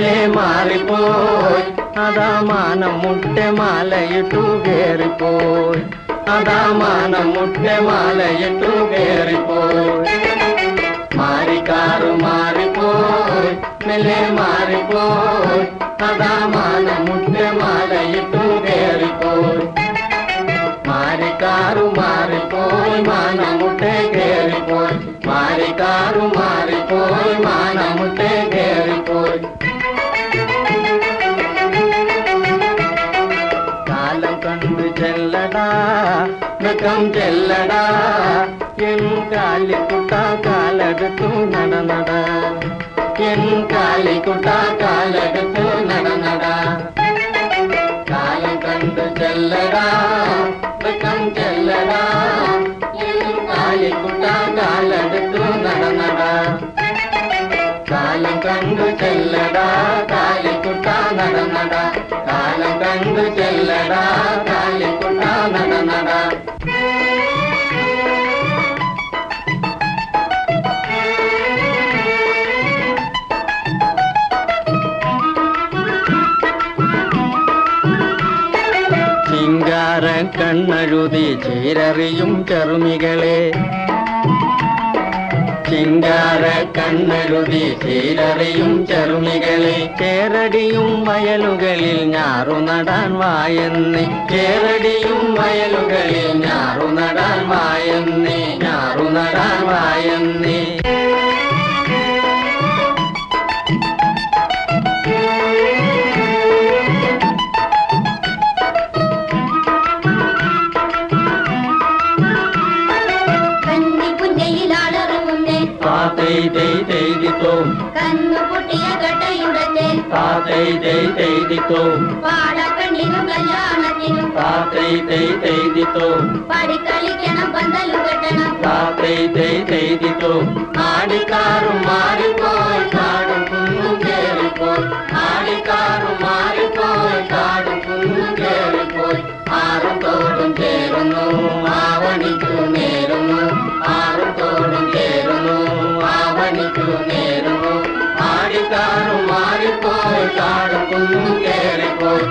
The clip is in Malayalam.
മെല്ലെ മാറിപ്പോയി അതാ മാനം മുട്ടെ മാലയിട്ടു കേറിപ്പോയി അതാ മാനം മുട്ടെ മാലയിട്ടു കേറിപ്പോയി മാറിക്കാറു മാറിപ്പോയി മെല്ലെ മാറിപ്പോയി അതാ മാനം മുട്ടെ മാലയിട്ടു കേറിപ്പോയി മാറിക്കാറു മാറിപ്പോയി മാനമുട്ടെ കേറിപ്പോയി മാറിക്കാറു മാറിപ്പോയി മാനമുട്ടെ കേറിപ്പോയി കാലം കണ്ടു ചെല്ലടാ മൃഗം ചെല്ലടാ എൻ കാലിക്കുട്ട കാലെടുത്തു നടനട എൻ കാലിക്കുട്ട കാലെടുത്തു നടനട കാലം കണ്ടു ചെല്ലടാ മൃഗം ചെല്ലടാ എൻ കാലിക്കുട്ട കാലെടുത്തു നടനട കാലം കണ്ടു ചെല്ലടാ കാലിക്കുട്ട നടനട കാലം കണ്ടു ചെല്ലടാ കാലിക്കുട്ട നടനട ചിങ്കാര കണ്ണെഴുതി ചീരറിയും ചെറുമികളെ ചിങ്കാര കണ്ണെഴുതി ചീരറിയും ചെറുമികളെ ചേരടിയും വയലുകളിൽ ഞാറുനടാൻ വായെന്നി ചേരടിയും വയലുകളിൽ ഞാറുനടാൻ വായെന്നി ഞാറുനടാൻ വായെന്നി കന്നുപൊട്ടിയ കട്ടയുടച്ച് പാടക്കണ്ണിനും കല്യാണത്തിനും പടിക്കളിക്കണം പന്തലു കെട്ടണം ആടിക്കാറും മാറിപ്പോയി കാടും കുന്നും കേറിപ്പോയി ആടിക്കാറും മാറിപ്പോയി കാടും കുന്നും കേറിപ്പോയി ആറും തോടും ചേരുന്നു ആവണിക്കു നേരുന്നു ആറും തോടും ചേരുന്നു ആവണിക്കു നേരുന്നു ആടിക്കാറും മാറിപ്പോയി കാടും കുന്നും കേറിപ്പോയി